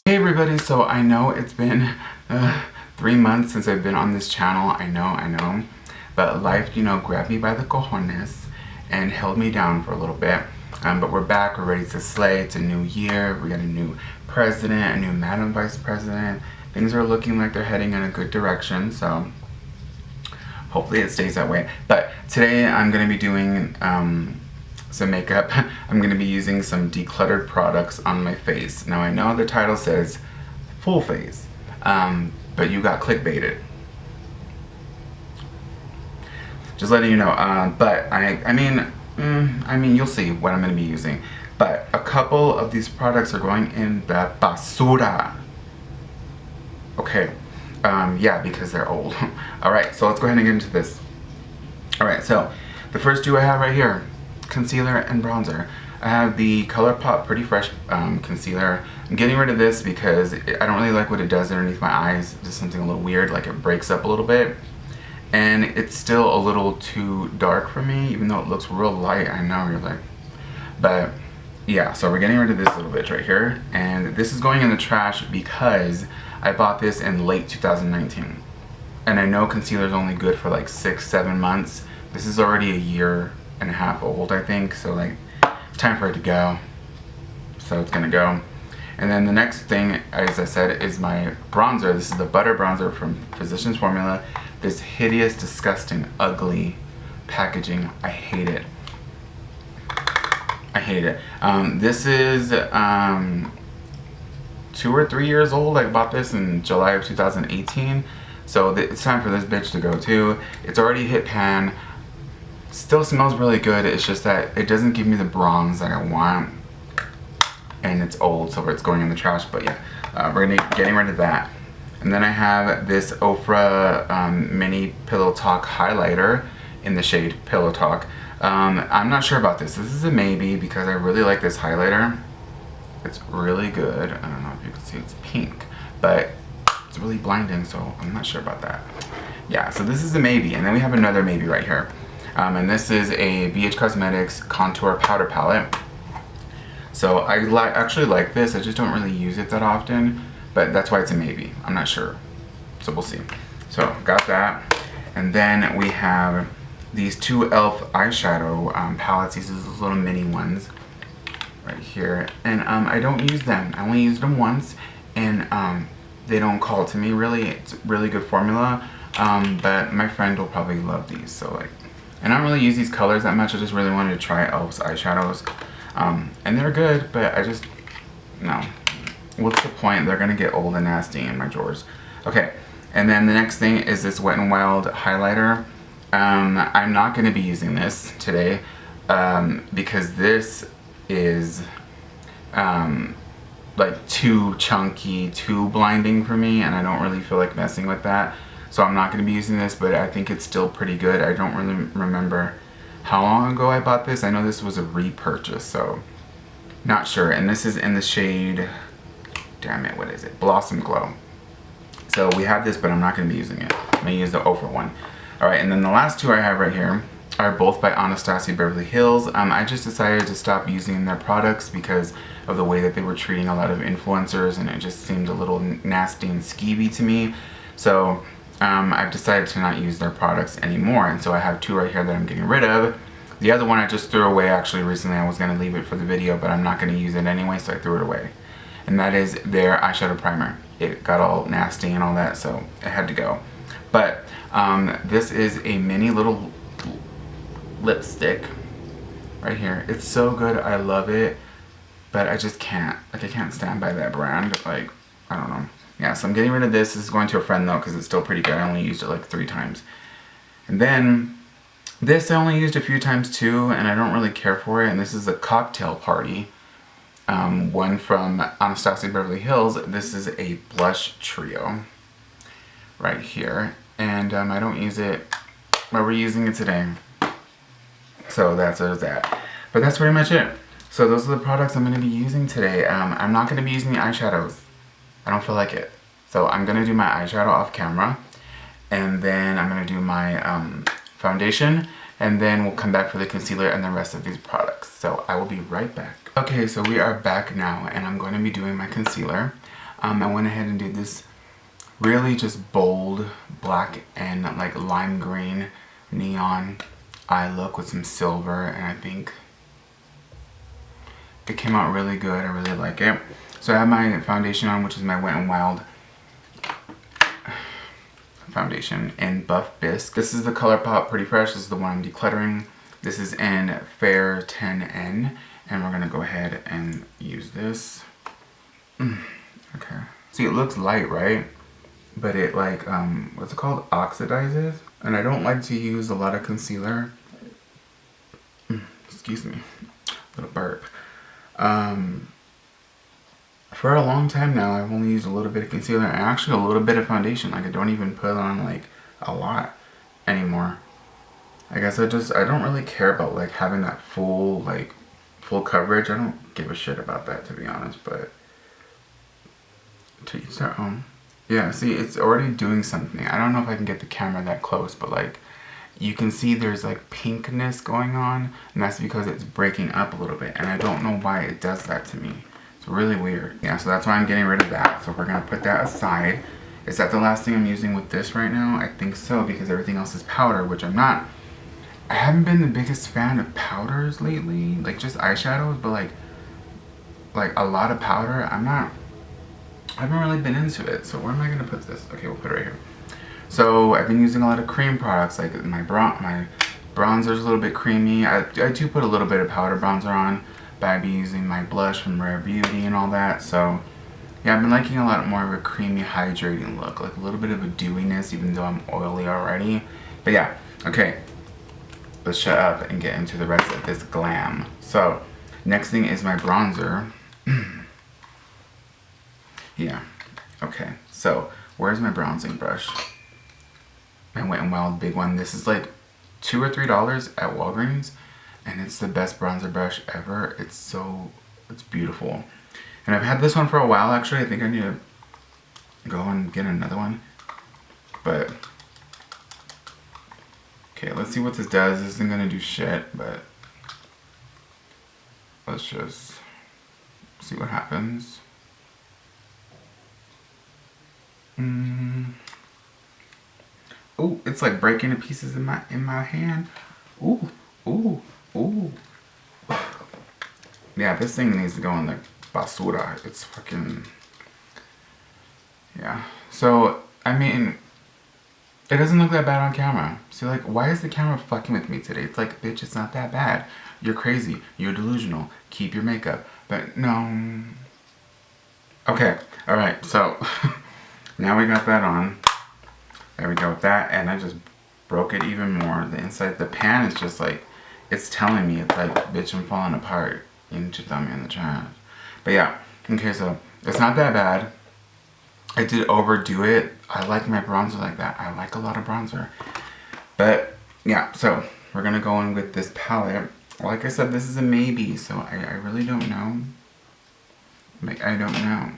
Hey everybody, so I know it's been 3 months since I've been on this channel. I know, but life, grabbed me by the cojones and held me down for a little bit. But we're back, we're ready to slay. It's a new year, we got a new president, a new Madam Vice President. Things are looking like they're heading in a good direction, so hopefully it stays that way. But today I'm going to be doing some makeup. I'm going to be using some decluttered products on my face. Now I know the title says full face, but you got clickbaited. Just letting you know. But I mean, you'll see what I'm going to be using. But a couple of these products are going in the basura. Okay. Yeah, because they're old. Alright, so let's go ahead and get into this. Alright, so the first two I have right here, concealer and bronzer. I have the ColourPop Pretty Fresh concealer. I'm getting rid of this because I don't really like what it does underneath my eyes. Just something a little weird, like it breaks up a little bit. And it's still a little too dark for me, even though it looks real light. I know, you're like, but yeah, so we're getting rid of this little bitch right here. And this is going in the trash because I bought this in late 2019. And I know concealer is only good for like 6-7 months. This is already a year and a half old, I think. So like, it's time for it to go. So it's gonna go. And then the next thing, as I said, is my bronzer. This is the Butter Bronzer from Physicians Formula. This hideous, disgusting, ugly packaging. I hate it. I hate it. This is 2 or 3 years old. I bought this in July of 2018. So it's time for this bitch to go too. It's already hit pan. Still smells really good. It's just that it doesn't give me the bronze that I want. And it's old, so it's going in the trash. But yeah, we're gonna be getting rid of that. And then I have this Ofra Mini Pillow Talk highlighter in the shade Pillow Talk. I'm not sure about this. This is a maybe because I really like this highlighter. It's really good. I don't know if you can see, it's pink, but it's really blinding, so I'm not sure about that. Yeah, so this is a maybe. And then we have another maybe right here. And this is a BH Cosmetics Contour Powder Palette. So I actually like this. I just don't really use it that often, but that's why it's a maybe. I'm not sure. So we'll see. So got that. And then we have these two e.l.f. eyeshadow palettes. These are those little mini ones right here. And I don't use them. I only used them once, and they don't call to me really. It's really good formula. But my friend will probably love these. So like, and I don't really use these colors that much. I just really wanted to try e.l.f.'s eyeshadows. And they're good, but I just, no. What's the point? They're gonna get old and nasty in my drawers. Okay, and then the next thing is this Wet n Wild highlighter. I'm not gonna be using this today, because this is, like too chunky, too blinding for me, and I don't really feel like messing with that. So I'm not going to be using this, but I think it's still pretty good. I don't really remember how long ago I bought this. I know this was a repurchase, so not sure. And this is in the shade, damn it, what is it? Blossom Glow. So we have this, but I'm not going to be using it. I'm going to use the Ofra one. Alright, and then the last two I have right here are both by Anastasia Beverly Hills. I just decided to stop using their products because of the way that they were treating a lot of influencers, and it just seemed a little nasty and skeevy to me. So I've decided to not use their products anymore, and so I have two right here that I'm getting rid of. The other one I just threw away actually recently. I was going to leave it for the video, but I'm not going to use it anyway, so I threw it away. And that is their eyeshadow primer. It got all nasty and all that, so it had to go. But this is a mini little lipstick right here. It's so good. I love it, but I just can't. Like, I can't stand by that brand. Like, I don't know. Yeah, so I'm getting rid of this. This is going to a friend though, because it's still pretty good. I only used it like 3 times. And then this I only used a few times too, and I don't really care for it. And this is a Cocktail Party, one from Anastasia Beverly Hills. This is a blush trio right here, and I don't use it, but we're using it today. So that's that. But that's pretty much it. So those are the products I'm going to be using today. I'm not going to be using the eyeshadows. I don't feel like it. So I'm going to do my eyeshadow off camera, and then I'm going to do my foundation, and then we'll come back for the concealer and the rest of these products. So I will be right back. Okay, so we are back now, and I'm going to be doing my concealer. I went ahead and did this really just bold black and like lime green neon eye look with some silver, and I think it came out really good. I really like it. So I have my foundation on, which is my Wet n Wild foundation in Buff Bisque. This is the ColourPop Pretty Fresh. This is the one I'm decluttering. This is in Fair 10N, and we're gonna go ahead and use this. Okay. See, it looks light, right? But it like, what's it called? Oxidizes. And I don't like to use a lot of concealer. Excuse me, little burp. For a long time now, I've only used a little bit of concealer and actually a little bit of foundation. Like I don't even put on like a lot anymore. I guess I don't really care about like having that full coverage. I don't give a shit about that, to be honest, but to each their own. Yeah, see, it's already doing something. I don't know if I can get the camera that close, but like you can see there's like pinkness going on, and that's because it's breaking up a little bit, and I don't know why it does that to me. It's really weird. Yeah, so that's why I'm getting rid of that. So we're gonna put that aside. Is that the last thing I'm using with this right now? I think so, because everything else is powder, which I'm not. I haven't been the biggest fan of powders lately, like just eyeshadows, but like a lot of powder, I haven't really been into it. So where am I gonna put this? Okay, we'll put it right here. So I've been using a lot of cream products, like my bronzer's a little bit creamy. I do put a little bit of powder bronzer on, but I've been using my blush from Rare Beauty and all that. So yeah, I've been liking a lot more of a creamy, hydrating look, like a little bit of a dewiness, even though I'm oily already. But yeah, okay, let's shut up and get into the rest of this glam. So next thing is my bronzer. Yeah, okay, so where's my bronzing brush? My Wet n Wild big one. This is like $2 or $3 at Walgreens, and it's the best bronzer brush ever. It's beautiful. And I've had this one for a while, actually. I think I need to go and get another one. But, okay, let's see what this does. This isn't gonna do shit, but let's just see what happens. Ooh, it's like breaking to pieces in my hand. Ooh, ooh, ooh. Yeah, this thing needs to go in the basura. It's fucking, yeah. So, I mean, it doesn't look that bad on camera. See, like, why is the camera fucking with me today? It's like, bitch, it's not that bad. You're crazy. You're delusional. Keep your makeup. But no. Okay, alright, so now we got that on. There we go with that, and I just broke it even more. The inside, the pan is just like, it's telling me, it's like, bitch, I'm falling apart. You need to throw me in the trash. But yeah, okay, so it's not that bad. I did overdo it. I like my bronzer like that. I like a lot of bronzer. But yeah, so we're gonna go in with this palette. Like I said, this is a maybe, so I really don't know. Like, I don't know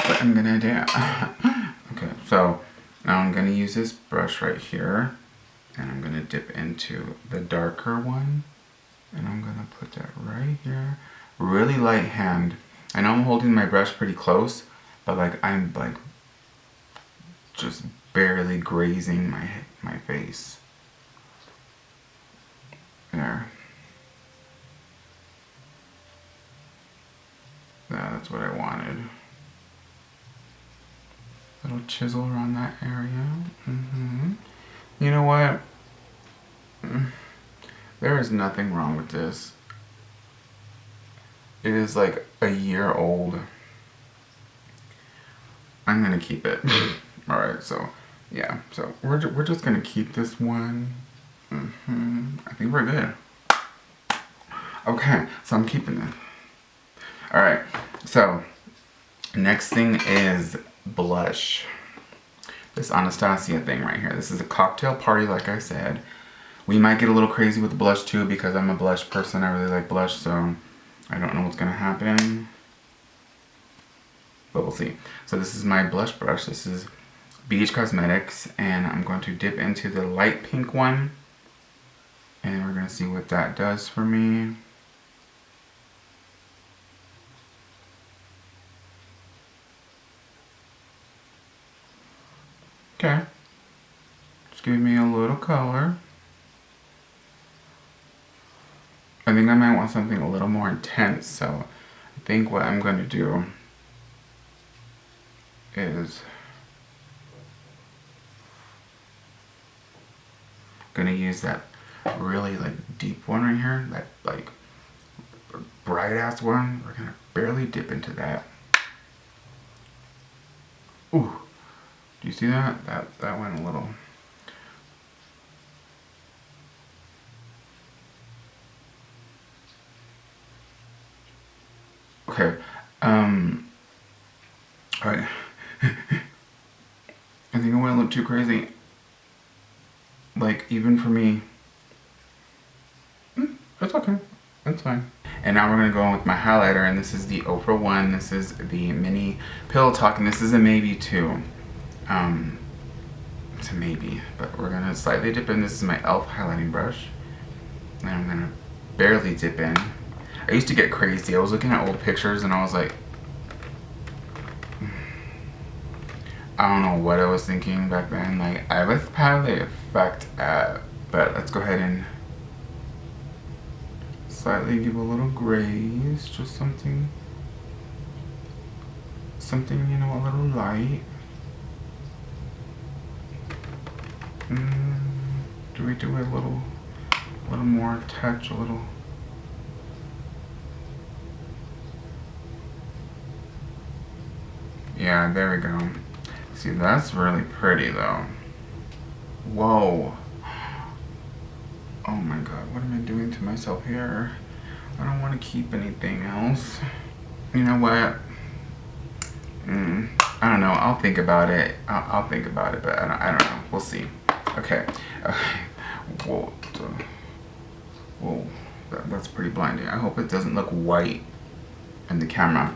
what I'm gonna do. Okay, so now I'm gonna use this brush right here, and I'm gonna dip into the darker one, and I'm gonna put that right here. Really light hand. I know I'm holding my brush pretty close, but like I'm like just barely grazing my face. There. Yeah, that's what I wanted. Little chisel around that area. You know what? There is nothing wrong with this. It is like a year old. I'm gonna keep it. Alright, so yeah, so we're just gonna keep this one. I think we're good. Okay, so I'm keeping it. Alright, so next thing is blush. This Anastasia thing right here. This is a cocktail party, like I said. We might get a little crazy with the blush too, because I'm a blush person. I really like blush, so I don't know what's gonna happen, but we'll see. So this is my blush brush. This is BH Cosmetics, and I'm going to dip into the light pink one, and we're gonna see what that does for me. color. I think I might want something a little more intense, so I think what I'm going to do is gonna use that really like deep one right here, that like bright ass one. We're gonna barely dip into that. Ooh, do you see that? That went a little. Okay, alright. I think I went a little too crazy. Like, even for me. It's okay. It's fine. And now we're going to go in with my highlighter, and this is the Oprah one. This is the Mini Pillow Talk, and this is a maybe too. It's a maybe, but we're going to slightly dip in. This is my e.l.f. highlighting brush. And I'm going to barely dip in. I used to get crazy. I was looking at old pictures, and I was like, I don't know what I was thinking back then. Like, I was probably fucked up. But let's go ahead and slightly give a little grace. Just something, you know, a little light. Do we do a little more touch, a little? Yeah, there we go. See, that's really pretty though. Whoa. Oh my god, what am I doing to myself here? I don't want to keep anything else. You know what? I don't know. I'll think about it. I'll think about it, but I don't know. We'll see. Okay. Whoa. Whoa. That's pretty blinding. I hope it doesn't look white in the camera.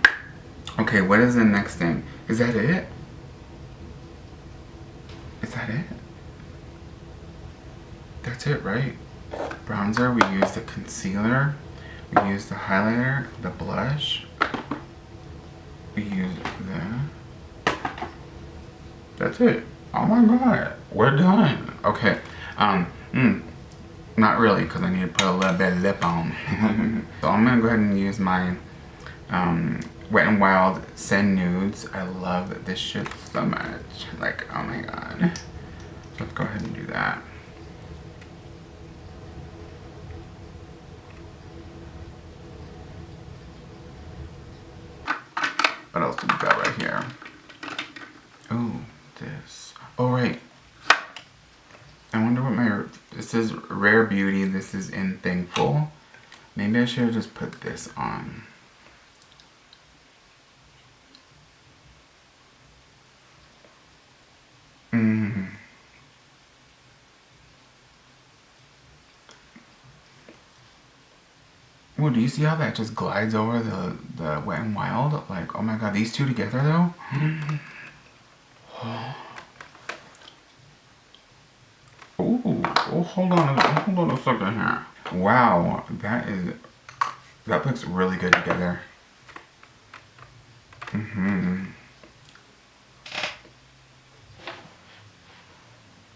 Okay, what is the next thing? Is that it? Is that it? That's it, right? Bronzer, we use the concealer, we use the highlighter, the blush, we use that. That's it. Oh my god, we're done. Okay, not really, because I need to put a little bit of lip on. So I'm gonna go ahead and use my Wet n Wild Send Nudes. I love this shit so much. Like, oh my god. So let's go ahead and do that. What else do we got right here? Oh, this. Oh, right. I wonder what my... This is Rare Beauty. This is in Thankful. Maybe I should have just put this on. Well, do you see how that just glides over the Wet n Wild? Like, oh my god, these two together though? Ooh, oh, hold on a second here. Wow, that looks really good together.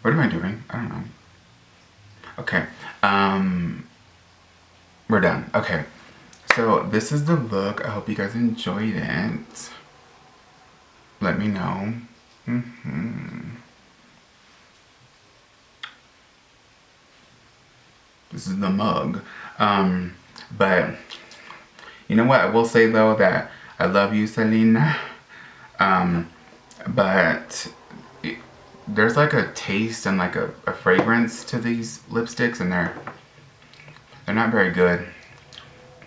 What am I doing? I don't know. Okay, we're done. Okay, so this is the look. I hope you guys enjoyed it. Let me know. This is the mug. But you know what? I will say though that I love you, Selena. But there's like a taste and like a fragrance to these lipsticks, and they're not very good.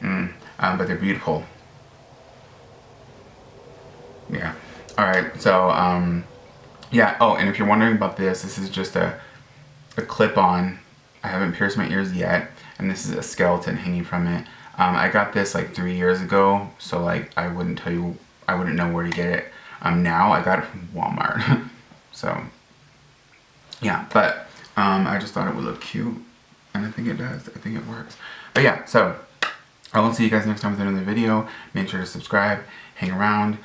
But they're beautiful. Yeah. Alright, so yeah, oh, and if you're wondering about this is just a clip-on. I haven't pierced my ears yet, and this is a skeleton hanging from it. I got this like 3 years ago, so like I wouldn't know where to get it. Now I got it from Walmart. So yeah, but I just thought it would look cute, and I think it does. I think it works. But yeah, so I will see you guys next time with another video. Make sure to subscribe, hang around,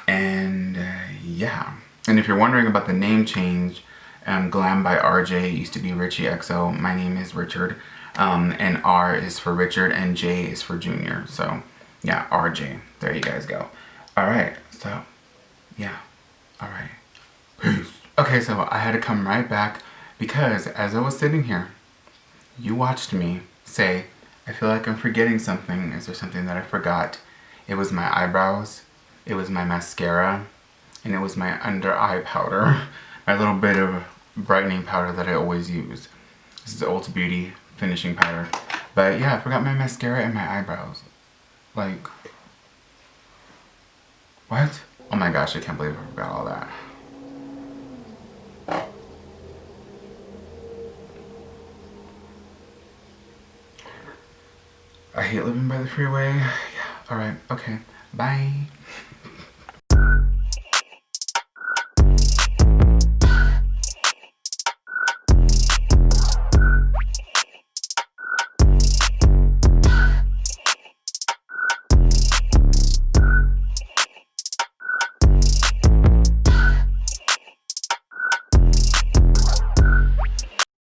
and yeah. And if you're wondering about the name change Glam by RJ. It used to be Richie XO. My name is Richard. And R is for Richard and J is for Junior. So yeah, RJ. There you guys go. Alright, so yeah. Alright. Peace. Okay, so I had to come right back because as I was sitting here, you watched me say, I feel like I'm forgetting something. Is there something that I forgot? It was my eyebrows, it was my mascara, and it was my under eye powder. My little bit of brightening powder that I always use. This is Ulta Beauty finishing powder. But yeah, I forgot my mascara and my eyebrows. Like, what? Oh my gosh, I can't believe I forgot all that. I hate living by the freeway. Yeah, alright, okay. Bye.